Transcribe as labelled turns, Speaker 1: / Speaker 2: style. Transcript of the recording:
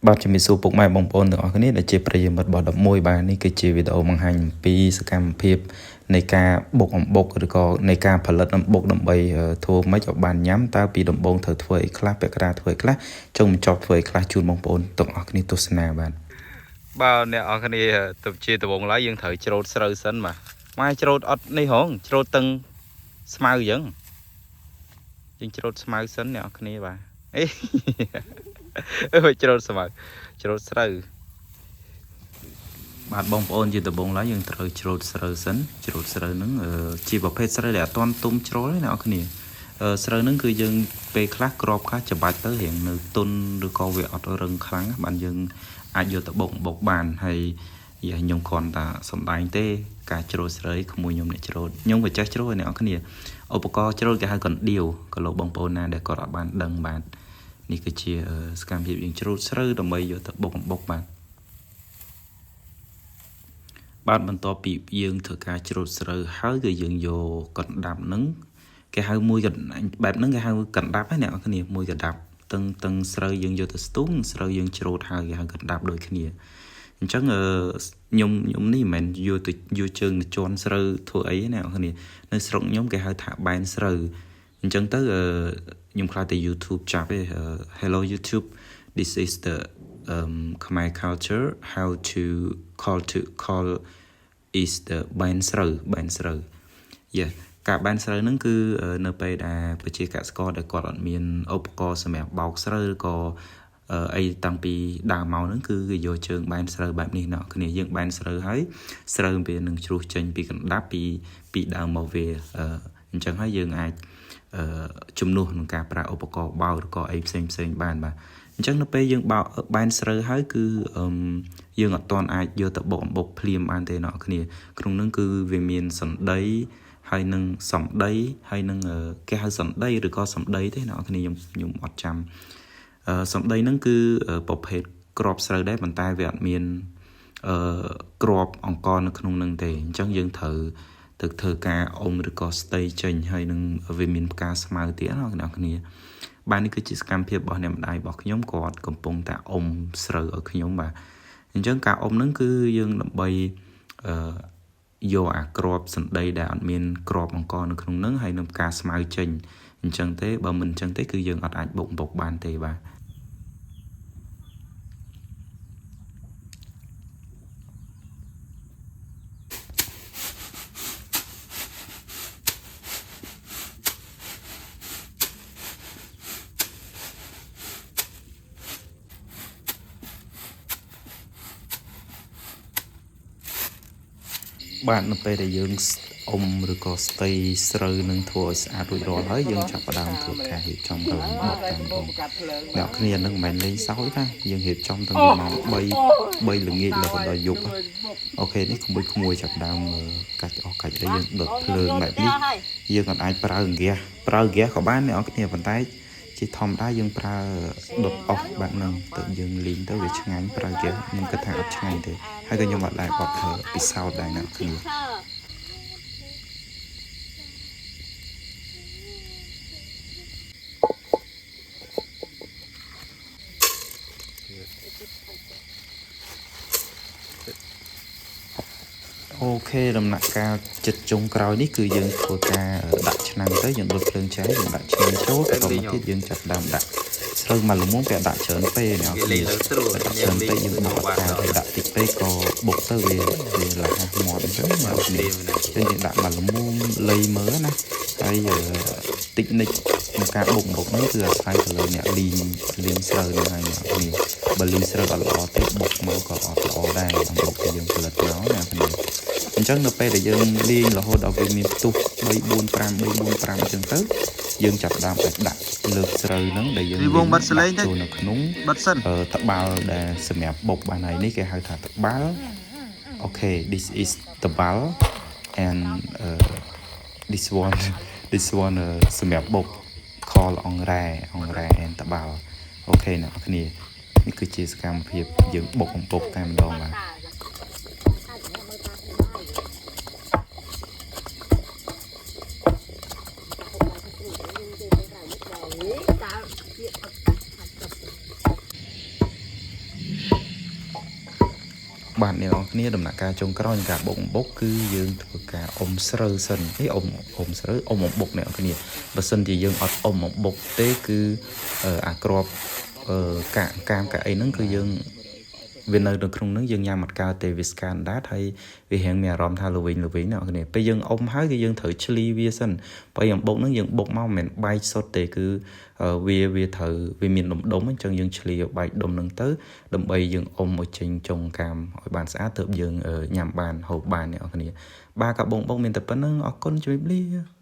Speaker 1: បាទជំរាបសួរពុកម៉ែបងប្អូនទាំងអស់គ្នាដែលជាប្រិយមិត្តរបស់11បាទនេះគឺជាវីដេអូបង្ហាញអំពីសកម្មភាពនៃការបុកអំបុកឬក៏នៃការផលិតអំបុកដើម្បីធ្វើម៉េចឲ្យបានញ៉ាំតើពីដំបូងត្រូវធ្វើអីខ្លះពាក់កណ្ដាលធ្វើអីខ្លះចុងបញ្ចប់ធ្វើអីខ្លះជូនបងប្អូនទាំងអស់គ្នាទស្សនាបាទអ្នកអរគ្នាទៅជាដំបូងឡើយយើងត្រូវច្រូតស្រូវសិនបាទម៉ែច្រូតអត់នេះហងច្រូតទាំងស្មៅអញ្ចឹងយើងច្រូតស្មៅសិនអ្នកអរគ្នាបាទអេច្រូតស្មៅច្រូតស្រូវបាទបងប្អូនជាដំបូងឡើយយើងត្រូវច្រូតស្រូវសិនច្រូតស្រូវហ្នឹងជាប្រភេទស្រូវដែលអត់ទាន់ទុំច្រូតទេអ្នកនរគ្នាស្រូវហ្នឹងគឺយើងពេលខ្លះក្របខ្លះច្បាច់ទៅរៀងនៅទុនឬក៏វាអត់រឹងខ្លាំងបានយើងអាចយកទៅបុកបានហើយខ្ញុំគ្រាន់តែសំដែងទេការច្រូតស្រូវក្មួយខ្ញុំអ្នកច្រូតខ្ញុំក៏ចេះច្រូតអ្នកនរគ្នាឧបករណ៍ច្រូតគេហៅកណ្ដៀវក៏លោកបងប្អូនណាដែលគាត់អត់បានដឹងបាទនេះគឺជាសកម្មភាពយើងច្រូតស្រូវដើម្បីយកទៅបុកបាទបន្ទាប់ពីយើងធ្វើការច្រូតស្រូវហើយគឺយើងយកកណ្ដាប់ហ្នឹងគេហៅមួយកណ្ដាប់បែបហ្នឹងគេហៅកណ្ដាប់ហ្នឹងអ្នកនរគ្នាមួយកណ្ដាប់តឹងស្រូវយើងយកទៅស្ទូងស្រូវយើងច្រូតហើយគេហៅកណ្ដាប់ដូចគ្នាអញ្ចឹងខ្ញុំនេះមិនមែនយកជើងទៅជន់ស្រូវធ្វើអីណាអ្នកនរគ្នានៅស្រុកខ្ញុំគេហៅថាបែនស្រូវអញ្ចឹងទៅខ្ញុំខ្លាចតែ YouTube ចាប់ទេ Hello YouTube this is the Khmer culture how to call is the បែនស្រូវyes ការបែនស្រូវហ្នឹងគឺនៅពេលដែលប្រជាកសិករដែលគាត់អត់មានឧបករណ៍សម្រាប់បោកស្រូវឬក៏អីតាំងពីដើមមកហ្នឹងគឺគេយកជើងបែនស្រូវបែបនេះអ្នកគ្នាយើងបែនស្រូវហើយស្រូវវានឹងជ្រុះចេញពីកណ្ដាប់ពីដើមមកវាអញ្ចឹងហើយយើងអាចជំនួសក្នុងការប្រើឧបករណ៍បោកឬក៏អីផ្សេងបានបាទអញ្ចឹងនៅពេលយើងបោកបែនស្រូវហើយគឺយើងអត់ទាន់អាចយកទៅបុកអំបុកភ្លាមបានទេអ្នកគ្នាក្នុងនោះគឺវាមានសណ្ដីហើយនឹងសំដីហើយនឹងគេហៅសណ្ដីឬក៏សំដីទេអ្នកគ្នាខ្ញុំអត់ចាំសំដីហ្នឹងគឺប្រភេទក្របស្រូវដែរប៉ុន្តែវាអត់មានក្របអង្ករនៅក្នុងហ្នឹងទេអញ្ចឹងយើងត្រូវធ្វើការអុំឬក៏ស្ទៃចេញហើយនឹងវាមានផ្កាស្មៅទៀតអ្នកគ្នាបាទនេះគឺជាសកម្មភាពរបស់អ្នកម្ដាយរបស់ខ្ញុំគាត់កំពុងតែអុំស្រូវឲ្យខ្ញុំបាទអញ្ចឹងការអុំហ្នឹងគឺយើងដើម្បីយកអាក្របសណ្ដីដែលអត់មានក្របអង្ករនៅក្នុងហ្នឹងហើយនឹងផ្កាស្មៅចេញអញ្ចឹងទេបើមិនអញ្ចឹងទេគឺយើងអត់អាចបុកបានទេបាទបាទនៅពេលដែលយើងអុំឬក៏ស្ទៃស្រូវនឹងធ្វើឲ្យស្អាតរួចរាល់ហើយយើងចាប់ផ្ដើមធ្វើការរៀបចំកន្លងបុកតាមដងអ្នកគ្នានឹងមិនមែនលេងសើចណាយើងរៀបចំតាំងពីម៉ោង3ល្ងាចរហូតដល់យប់អូខេនេះក្មួយចាប់ផ្ដើមកាច់ហើយយើងដុតភ្លើងបែបនេះយើងក៏អាចប្រើហ្គាសក៏បានអ្នកគ្នាប៉ុន្តែជាធម្មតាយើងប្រើដុតអុសបែបហ្នឹងទៅយើងលីងទៅវាឆ្ងាញ់ប្រើហ្គាសខ្ញុំគិតថាអត់ឆ្ងាញ់ទេហើយក៏ខ្ញុំអត់ដែរបត់ពិសោធន៍ដែរអ្នកគ្នាអូខេដំណាក់កាលចិត្តចុងក្រោយនេះគឺយើងធ្វើការដាក់ឆ្នាំងទៅយើងដុតភ្លើងឆេះយើងដាក់ឆ្នាំងចូលបន្តមកទៀតយើងចាប់ដើមដាក់ស្រូវមកល្មមពេលដាក់ច្រើនពេកអ្នកគ្នាដាក់ច្រើនពេកយើងបោកការឲ្យដាក់តិចពេកក៏បុកទៅវាលះមាត់អញ្ចឹងអ្នកគ្នាយើងដាក់មកល្មមលៃមើលណាហើយតិចនិចក្នុងការបុកហ្នឹងគឺអាស្រ័យទៅលើអ្នកលីងស្រូវហ្នឹងហើយអ្នកគ្នាបើលីងស្រូវអត់ល្អទេបុកមកក៏អត់ល្អដែរអំបុកដែលយើងផលិតមកអ្នកគ្នាអញ្ចឹងនៅពេលដែលយើងលាងរហូតដល់វាមានផ្ទុះ3 4 5អញ្ចឹងទៅយើងចាប់ដើមឲ្យដាក់លើកស្រូវហ្នឹងដែលយើងចូលនៅក្នុងត្បាល់ដែលសម្រាប់បុកបានហើយនេះគេហៅថាត្បាល់អូខេ this is ត្បាល់ and this one សម្រាប់បុក call អង្រែ and ត្បាល់អូខេអ្នកគ្នានេះគឺជាសកម្មភាពយើងបុកអំបុកតែម្ដងបាទ បាទអ្នកគ្នាដំណាក់កាលចុងក្រោយនៃការបូកអំបុកគឺយើងធ្វើការអ៊ំស្រូវសិនអ៊ំស្រូវអ៊ំអំបុកអ្នកគ្នាបើសិនជាយើងអត់អ៊ំអំបុកទេគឺអាក្របកាមកាអីហ្នឹងគឺយើងវានៅក្នុងហ្នឹងយើងញ៉ាំអត់កើតទេវាស្កានដាតហើយវារៀងមានអារម្មណ៍ថាល្វីងអ្នកគ្នាពេលយើងអ៊ំហើយគឺយើងត្រូវឆ្លីវាសិនបើអំបុកហ្នឹងយើងបុកមកមិនមែនបែកសុទ្ធទេគឺវាត្រូវវាមានដុំអញ្ចឹងយើងឆ្លីបែកដុំហ្នឹងទៅដើម្បីយើងអ៊ំឲ្យចេញចុងកាមឲ្យបានស្អាតទើបយើងញ៉ាំបានហូបបានអ្នកគ្នាបាទកាបងបុកមានតែប៉ុណ្្នឹងអរគុណជម្រាបលា